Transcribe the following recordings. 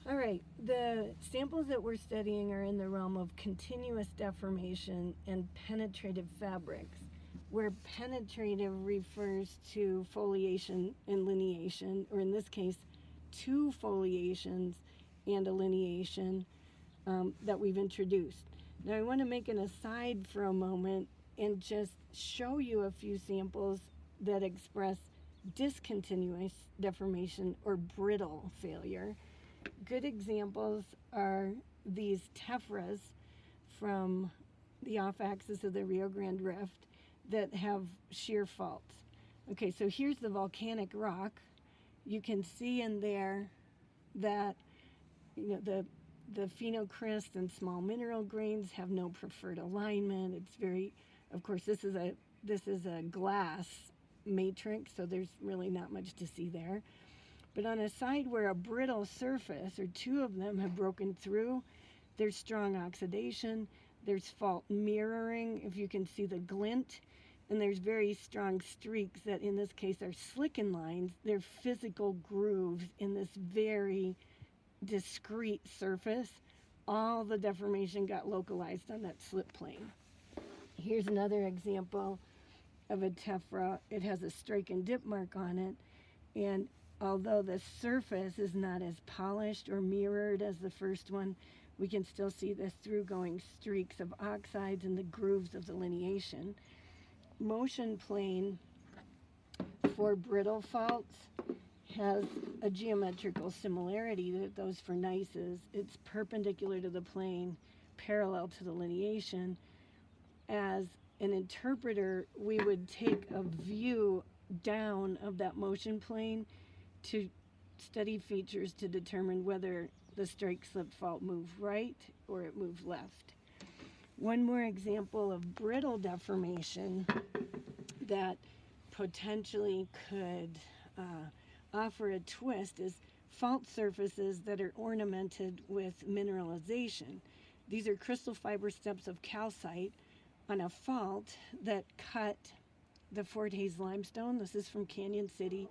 All right, the samples that we're studying are in the realm of continuous deformation and penetrative fabrics, where penetrative refers to foliation and lineation, or in this case, two foliations and a lineation that we've introduced. Now I want to make an aside for a moment and just show you a few samples that express discontinuous deformation or brittle failure. Good examples are these tephras from the off-axis of the Rio Grande Rift that have shear faults. Okay, so here's the volcanic rock. You can see in there that the phenocryst and small mineral grains have no preferred alignment. It's very, of course, this is a glass matrix, so there's really not much to see there. But on a side where a brittle surface, or two of them, have broken through, there's strong oxidation, there's fault mirroring, if you can see the glint, and there's very strong streaks that in this case are slicken lines. They're physical grooves in this very discrete surface. All the deformation got localized on that slip plane. Here's another example of a tephra. It has a strike and dip mark on it, and although the surface is not as polished or mirrored as the first one, we can still see the through-going streaks of oxides and the grooves of the lineation. Motion plane for brittle faults has a geometrical similarity to those for gneisses. It's perpendicular to the plane, parallel to the lineation. As an interpreter, we would take a view down of that motion plane to study features to determine whether the strike slip fault moved right or it moved left. One more example of brittle deformation that potentially could offer a twist is fault surfaces that are ornamented with mineralization. These are crystal fiber steps of calcite on a fault that cut the Fort Hays limestone. This is from Canyon City.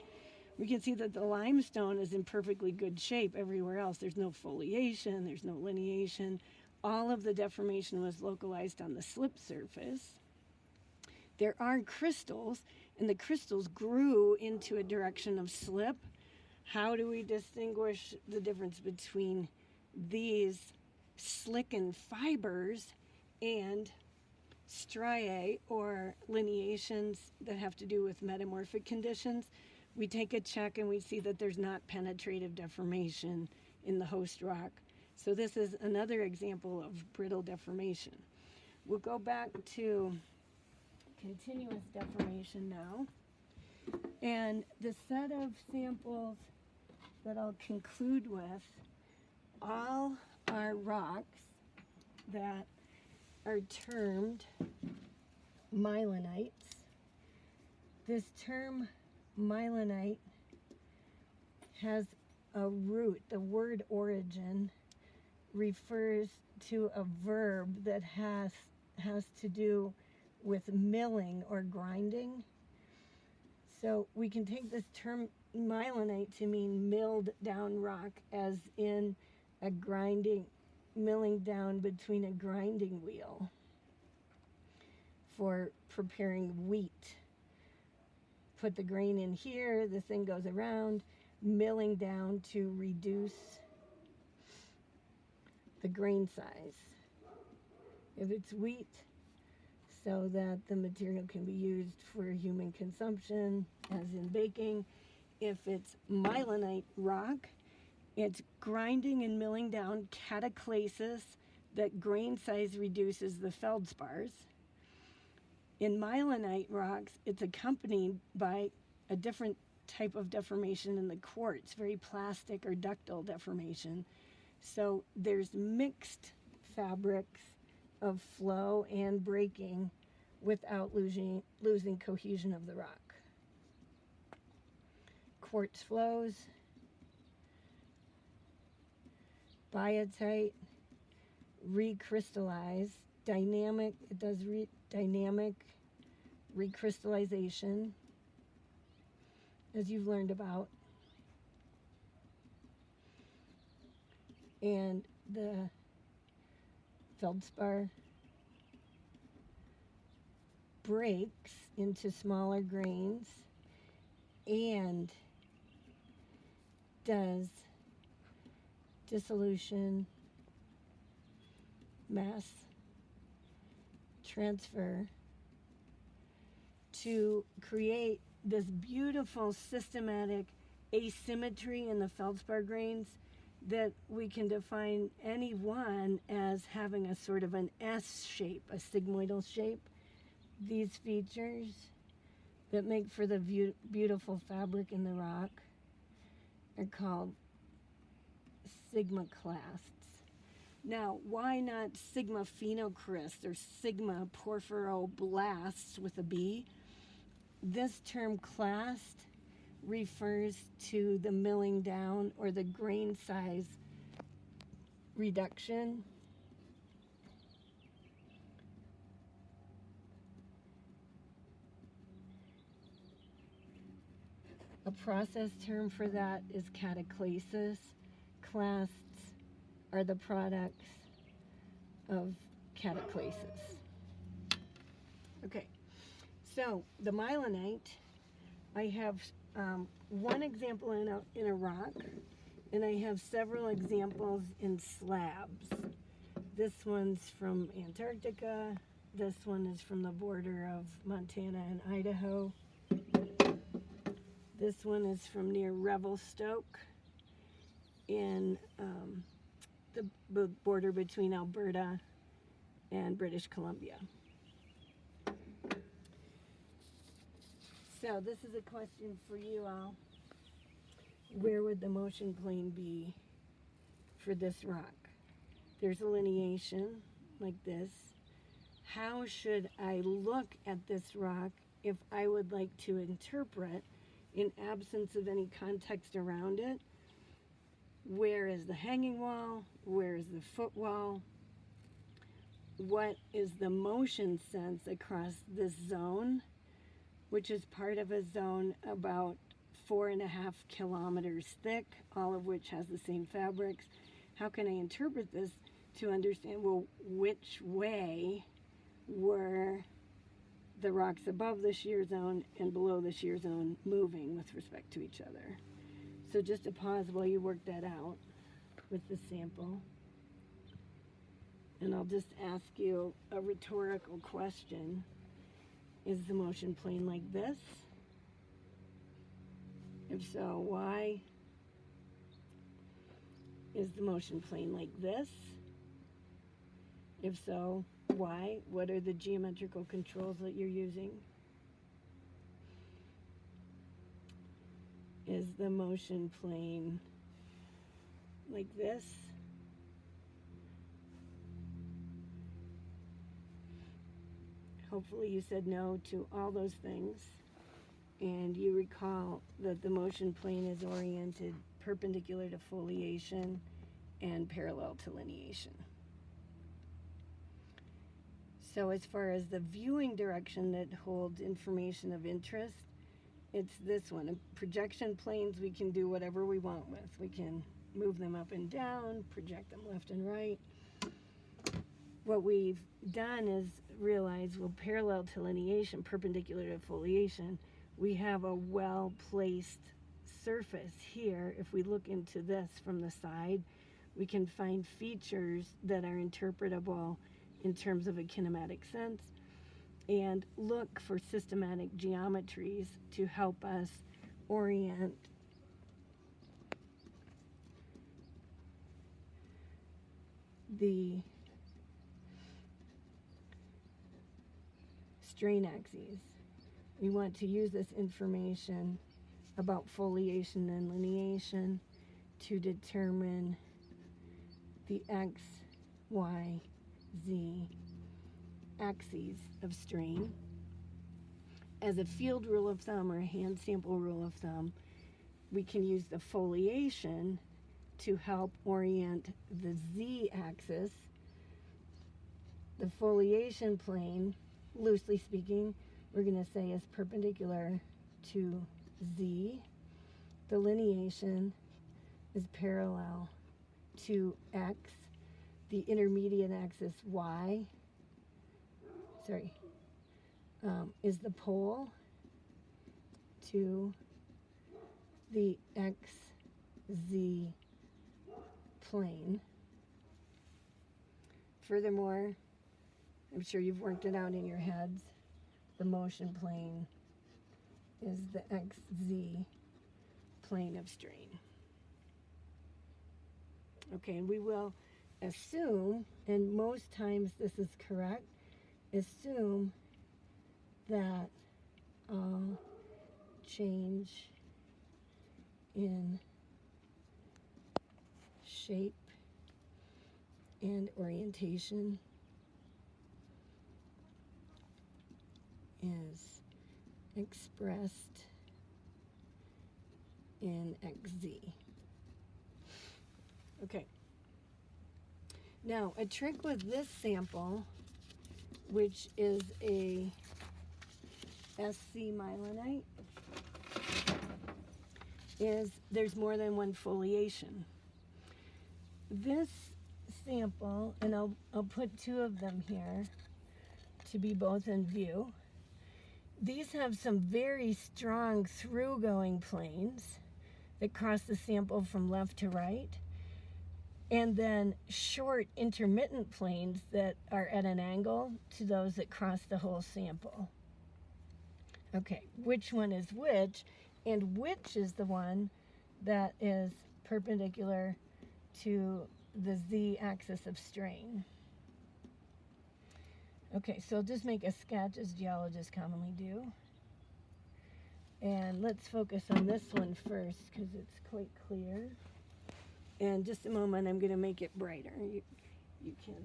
We can see that the limestone is in perfectly good shape everywhere else. There's no foliation, there's no lineation. All of the deformation was localized on the slip surface. There are crystals, and the crystals grew into a direction of slip. How do we distinguish the difference between these slicken fibers and striae, or lineations that have to do with metamorphic conditions? We take a check and we see that there's not penetrative deformation in the host rock. So this is another example of brittle deformation. We'll go back to continuous deformation now. And the set of samples that I'll conclude with all are rocks that are termed mylonites. This term mylonite has a root. The word origin refers to a verb that has to do with milling or grinding. So we can take this term mylonite to mean milled down rock, as in a milling down between a grinding wheel for preparing wheat. Put the grain in here, the thing goes around, milling down to reduce the grain size. If it's wheat, so that the material can be used for human consumption, as in baking. If it's mylonite rock, it's grinding and milling down cataclasis that grain size reduces the feldspars. In mylonite rocks, it's accompanied by a different type of deformation in the quartz, very plastic or ductile deformation. So there's mixed fabrics of flow and breaking without losing cohesion of the rock. Quartz flows, biotite, recrystallize, dynamic, it does dynamic recrystallization, as you've learned about. and the feldspar breaks into smaller grains and does dissolution, mass transfer to create this beautiful systematic asymmetry in the feldspar grains that we can define any one as having a sort of an S shape, a sigmoidal shape. These features that make for the beautiful fabric in the rock are called sigmoclasts. Now, why not sigma phenocryst or sigma porphyroblasts with a B? This term clast refers to the milling down or the grain size reduction. A process term for that is cataclasis. Clasts are the products of cataclasis. Okay, so the myelinite, I have one example in a rock, and I have several examples in slabs. This one's from Antarctica. This one is from the border of Montana and Idaho. This one is from near Revelstoke in the border between Alberta and British Columbia. So this is a question for you all. Where would the motion plane be for this rock? There's a lineation like this. How should I look at this rock if I would like to interpret, in absence of any context around it, where is the hanging wall? Where is the footwall? What is the motion sense across this zone, which is part of a zone about 4.5 kilometers thick, all of which has the same fabrics? How can I interpret this to understand, well, which way were the rocks above the shear zone and below the shear zone moving with respect to each other? So just to pause while you work that out with the sample. And I'll just ask you a rhetorical question. Is the motion plane like this? If so, why? Is the motion plane like this? If so, why? What are the geometrical controls that you're using? Is the motion plane like this? Hopefully you said no to all those things, and you recall that the motion plane is oriented perpendicular to foliation and parallel to lineation. So as far as the viewing direction that holds information of interest, it's this one. In projection planes, we can do whatever we want with. We can move them up and down, project them left and right. What we've done is realize, well, parallel to lineation, perpendicular to foliation, we have a well-placed surface here. If we look into this from the side, we can find features that are interpretable in terms of a kinematic sense, and look for systematic geometries to help us orient the strain axes. We want to use this information about foliation and lineation to determine the X, Y, Z axes of strain. As a field rule of thumb or a hand sample rule of thumb, we can use the foliation to help orient the Z axis. The foliation plane, loosely speaking, we're going to say is perpendicular to Z. The lineation is parallel to X, the intermediate axis Y, is the pole to the XZ plane. Furthermore, I'm sure you've worked it out in your heads, the motion plane is the XZ plane of strain. Okay, and we will assume, and most times this is correct, assume that change in shape and orientation is expressed in XZ. Okay. Now, a trick with this sample, which is a SC myelinite, is there's more than one foliation. This sample, and I'll put two of them here to be both in view. These have some very strong through-going planes that cross the sample from left to right, and then short intermittent planes that are at an angle to those that cross the whole sample. Okay, which one is which, and which is the one that is perpendicular to the Z-axis of strain? Okay, so just make a sketch as geologists commonly do. And let's focus on this one first because it's quite clear. And just a moment, I'm going to make it brighter. You can